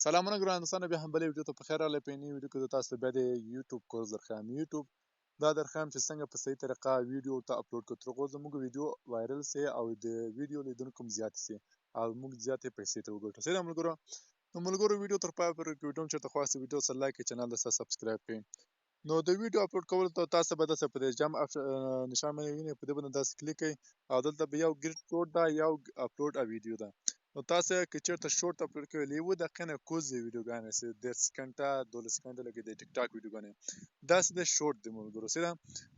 سلامونه ګران دوستانو، بیا هم بلې ویډیو ته په خیر راغلی. په نوې ویډیو کې زه تاسو ته بیا د یوټیوب کورس درښیم. یوټیوب دا درښیم چې څنګه په صحیح طریقه ویډیو ته اپلوډ کړو، تر هغو زموږ ویډیو وایرل سي او د ویډیو لیدونکو هم زیات سي او موږ زیاتې پیسې ترې وګټو. صحیح ده ملګرو؟ نو ملګرو ویډیو تر پایه پورې که ویډیو هم چېرته خوښ سي، ویډیو سره لایک کړئ، چینل سره سبسکرایب کړئ. نو د ویډیو اپلوډ کولو ته تاسو به داسې په دې جمع نشان باندې وینئ، په دې باندې داسې کلیک کړئ او دلته به یو ګریډ کوډ ده، یو اپلوډ ا ویډیو ده. نو تاسو که چېرته شورت اپلوډ کوئ، له 1 دقیقې نه کوز ویډیوګانې سي، 10 سکنډه 12 سکنډه لکه د ټیک ټاک ویډیوګانې داسې د شورت دی ملګرو. سي ده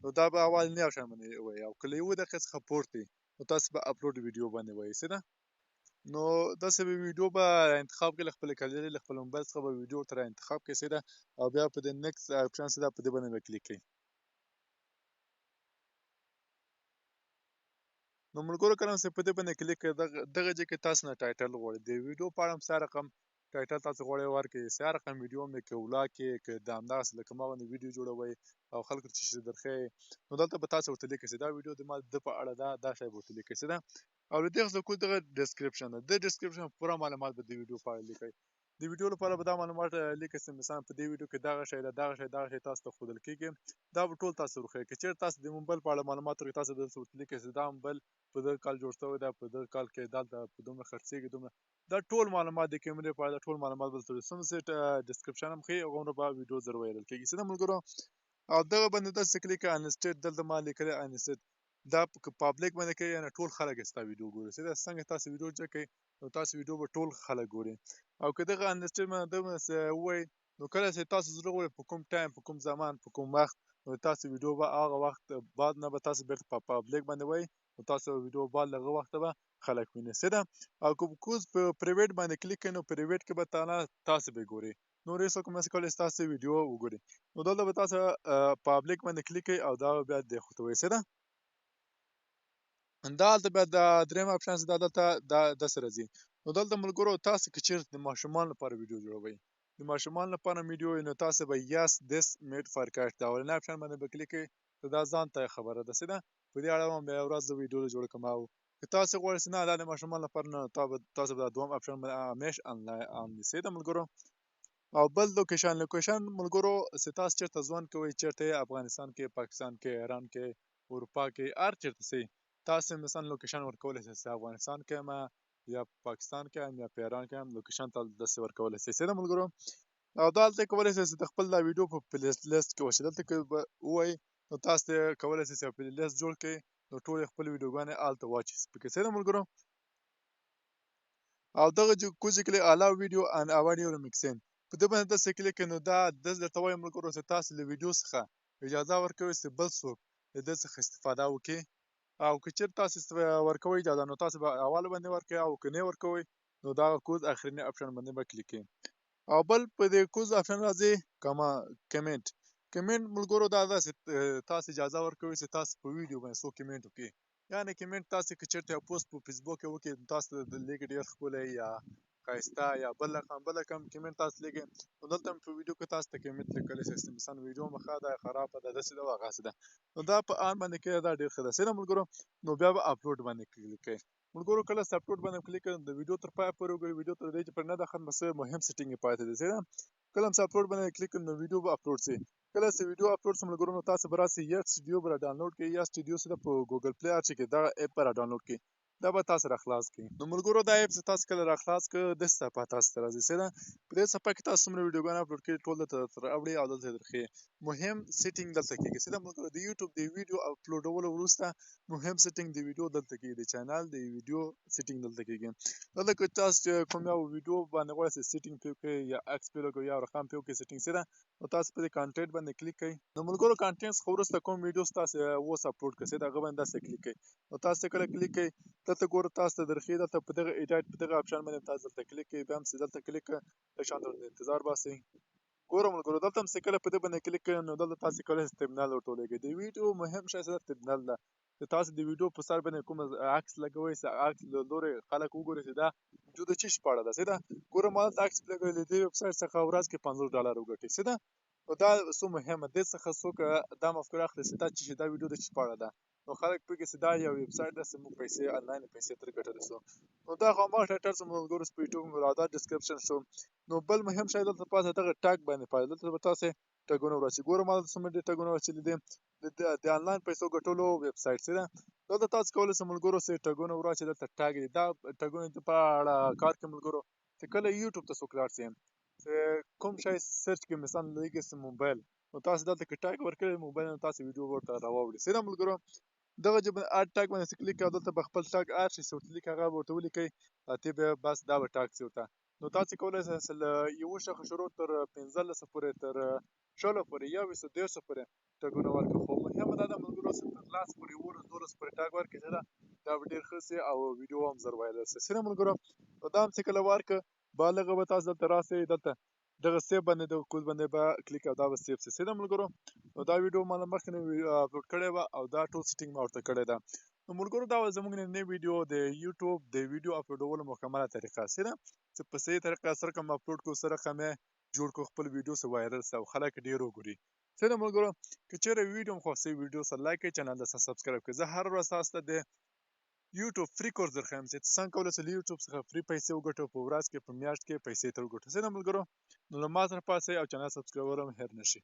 نو دا به اول نه شان باندې وایي، او که له 1 دقیقې څخه پورته نو تاسو به اپلوډ ویډیو باندې وایي. سي ده نو داسې به ویډیو به انتخاب کړئ، له خپلې ګالرۍ له خپل موبایل څخه به ویډیو ورته انتخاب کړئ. سي ده او بیا په دې نیکسټ اپشن سي ده، په دې باندې به کلیک کړئ. نو ملګرو کله چې په دې باندې کلیک کړئ، دغه ځای کې تاسو نه ټایټل غواړي. د ویډیو په اړه هم څه رقم ټایټل تاسو غواړئ ورکړئ، څه رقم ویډیو هم دی، که ولاګ کې که د همدغسې لکه ما باندې ویډیو جوړوئ او خلکو ته چې درښیئ، نو دلته به تاسو ورته لیکئ چې دا ویډیو د ما د په اړه ده، دا شی به ورته لیکئ. څه ده او له دې څخه کوم دغه ډسکرپشن ده، د ډسکرپشن پوره معلومات به د ویډیو په اړه لیکئ. د ویډیو لپاره به دا معلومات لیکئ چې مثلا په دې ویډیو کې دغه شی ده، دغه شی تاسو ته ښودل کېږي، دا به ټول تاسو ورښیي. که چېرته تاسو د موبایل په اړه معلومات ورکړئ، تاسو دلته ورته لیکئ چې دا موبایل په دغه کال جوړ شوی ده، په دغه کال کې دلته په دومره خرڅېږي، دومره دا ټول معلومات د کیمرې په اړه دا ټول معلومات به درته څومره چې ډسکرپشن هم ښیي، هغومره به ویډیو زر وایرل کېږي. څه ده ملګرو؟ او دغه باندې داسې کلیک کړئ انسټیټ، دلته ما لیکلی انسټیټ، دا که پابلیک باندې کوئ یعنې ټول خلک ستا ویډیو ګوري. څه ده څنګه تاسو ویډیو چک کوئ نو تاسو ویډیو به ټول خلک ګوري. او که دغه انسټیټ باندې دغسې ووایئ نو کله چې تاسو زړه غواړي په کوم ټایم، په کوم زمان، په کوم وخت، نو تاسو ویډیو به هغه وخت بعد نه به تاسو بیرته په پابلیک باندې وایئ، نو تاسو ویډیو بعد له هغه وخته به خلک ویني. څه ده او که کوز په پرایویټ باندې کلیک کړئ نو پرایویټ کې به تاسو به ګورئ، نور هېڅوک هم نشي کولی چې ستاسو ویډیو وګوري. نو دلته به تاسو پابلیک باندې کلیک کړئ او دا به بیا دې خواته وایي. څه ده دا هلته بیا د درېیم اپشن چې دا دلته دا داسې راځي. نو دلته ملګرو تاسو که چېرته د ماشومانو لپاره ویډیو جوړوئ، د ماشومانو لپاره ویډیو وي، نو تاسو به یس دس میډ فار کټ د اولني اپشن باندې به کلیک کړئ، نو دا ځان ته خبره ده. څه ده په دې اړه هم بیا یوه ورځ زه ویډیو جوړه کوم. او که تاسو غواړئ چې نه دا د ماشومانو لپاره نه، تاسو به دا دویم اپشن باندې همیش آن وي. څه ده ملګرو؟ او بل لوکیشن ملګرو چې تاسو چېرته ژوند کوئ، چېرته یې افغانستان کې، پاکستان کې، ایران کې، اروپا کې، هر چېرته سئ، تاسو مثلا لوکیشن ورکولی سئ چې افغانستان کې یم یا پاکستان کې یم یا په ایران کې یم، لوکیشن ته داسې ورکولی سئ. څه ده ملګرو؟ او دا هلته کولی سئ چې د خپل دا ویډیو په پلی لیست کې وشي. دلته که به ووایئ نو تاسو ته کولی سئ چې یو پلی لیست جوړ کړئ، نو ټولې خپلې ویډیوګانې هلته واچوئ پکې. څه ده ملګرو؟ او دغه کوز کلی اعلی ویډیو ان اوډیو ریمکسینګ په دې باندې داسې کلیک کړئ، نو دا داسې درته وایم ملګرو چې تاسو له ویډیو څخه اجازه ورکوئ چې بل څوک د دې څخه استفاده وکړي. او که چېرته تاسو ورکوئ اجازه، نو تاسو به اول باندې ورکوئ، او که نه ورکوئ نو دغه کوز اخرني اپشن باندې به کلیک کړئ. او بل په دې کوز اپشن راځي کمنټ. کمنټ ملګرو دا داسې تاسو اجازه ورکوئ چې تاسو په ویډیو باندې څوک کمنټ وکړي. یعنې کمنټ تاسو که چېرته یو پوسټ په فیسبوک کې وکړئ، تاسو ته لیکي ډېر ښکلی یا ښایسته یا بل رقم کمنټ تاسو لیکئ، نو دلته هم په ویډیو کې تاسو ته کمنټ لیکلی شئ چې مثلا ویډیو مې ښه ده، خرابه ده، داسې ده او هغسې ده. نو دا په آن باندې کړئ، دا ډېر ښه ده. څه ده ملګرو؟ نو بیا به اپلوډ باندې کلیک کړئ. ملګرو کله چې اپلوډ باندې کلیک کړئ، د ویډیو تر پایه پورې وګورئ، ویډیو تر دې چې پرې نه ده ختمه سوې، مهم سیټینګ یې پاتې دی. څه ده کله چې اپلوډ باندې کلیک کړئ نو ویډیو به اپلوډ شي. کله چې ویډیو اپلوډ شي ملګرو، نو تاسو به راسئ یا سټوډیو به را ډاونلوډ کړئ، یا سټوډیو چې ده په ګوګل پلی هر چی کې دغه اپ به را ډاونلوډ کړئ، دا به تاسو را خلاص کړي. نو ملګرو دا اپ چې تاسو کله را خلاص کړه، داسې صفحه تاسو ته راځي. څه ده په دې صفحه کې تاسو څومره ویډیوګانې اپلوډ کړي ټول دلته درته راوړي او دلته یې درښیي. مهم سیټینګ دلته کېږي. څه ده ملګرو؟ د یوټیوب د ویډیو اپلوډولو وروسته مهم سیټینګ د ویډیو دلته کېږي، د چینل د ویډیو سیټینګ دلته کېږي. دلته که تاسو کوم یو ویډیو باندې غواړئ چې سیټینګ پرې وکړئ یا عکس پرې لګوئ یا رقم پرې وکړئ سیټینګ. څه ده نو تاسو په دې کانټینټ باندې کلیک کوئ. نو ملګرو کانټینټ څخه وروسته کوم ویډیو چې تاسو اوس اپلوډ کړئ، څه ده هغه باندې داسې کلیک کوئ. نو تاسو چې کله کلیک کوئ، دلته ګوره تاسو ته درښیي، دلته په دغه ایډیټ په دغه اپشن باندې تاسو دلته کلیک کوئ، بیا هم چې دلته کلیک کړه، لږ شان درته انتظار باسئ. ګوره ملګرو دلته هم چې کله په دې باندې کلیک کړئ، نو دلته تاسو کولی شئ تمبنیل ورته ولګوئ. د ویډیو مهم شی څه ده؟ تمبنیل ده. چې تاسو د ویډیو په سر باندې کوم عکس لګوئ، چې عکس له لورې خلک وګوري چې دا ویډیو د څه شي په اړه ده. څه ده ګوره ما دلته عکس لګولی، له دې ویب سایټ څخه ورځ کې $50 وګټئ. څه ده نو دا څه مهمه دې څخه څوک دا مفکوره اخلي چې دا څه شي، دا ویډیو د څه په اړه ده. نو خلک پوهېږي چې دا یو ویب سایټ ده چې موږ پیسې انلاین پیسې ترې ګټلی شو. نو دا خو هماغه ټایټل چې ملګرو په یوټیوب مو دا ډسکرپشن شو. نو بل مهم شی دلته پاتې دغه ټګ باندې پاتې دلته به تاسې ټګونه ورسي. ګورم ما دلته څومره ډېر ټګونه ورسېدلي دي د انلاین پیسو ګټلو ویب سایټ چې ده دلته تاسو کولی شئ ملګرو چې ټګونه ورواچئ. دلته ټګ دي دا ټګونه په اړه کار کوي ملګرو چې کله یوټیوب ته څوک لاړ شي چې کوم شی سرچ کړي مثلا لیکي چې موبایل نو تاسو دلته کې ټګ ورکړئ موبایل نه تاسو ویډیو ورته راواوړي. څه ده ملګرو دغه چې اډ ټګ باندې چې کلیک کوئ دلته به خپل ټګ هر شي چې ورته لیکي هغه به ورته ولیکئ اتې به بس دا به ټګ شي ورته. نو تاسو کولی شئ له یوه شخه شروع تر 15 پورې تر 16 پورې یا 230 پورې ټګونه ورکړئ. خو مهمه دا ده ملګرو چې تر 10 پورې 11 12 پورې ټګ ورکړئ چې ده دا به ډېر ښه شي او ویډیو هم زر وایرل شي. ښه ده ملګرو نو دا هم چې کله ورکړه بالغه به تاسو دلته راسئ دلته دغه سیف باندې دغه کوز باندې به کلیک او دا به سیف شي. ښه ده ملګرو نو دا ویډیو ما له مخکې نه اپلوډ کړې وه او دا ټول سیټینګ ما ورته کړې ده. نو ملګرو دا وه زموږ نننۍ ویډیو د یوټیوب د ویډیو اپلوډولو مکمله طریقه. ښه ده چې په صحیح طریقه سره کوم اپلوډ کړو سره کوم یې جوړ کړو خپل ویډیو سه وایرل سه او خلک ډېر وګوري. ښه ده ملګرو که چېرې ویډیو مو خوښ شوي ویډیو سره لایک کړئ چینل ته سبسکرایب کړئ. زه هره ورځ تاسو ته د یوټیوب فری کورس درښیم چې څنګه کولی شئ له یوټیوب څخه فری پیسې وګټو په ورځ کې په میاشت کې پیسې ترې وګټو. ښه ده ملګرو نو له ما سره پاتې شئ او چینل سبسکرایبول هم هېر نه شي.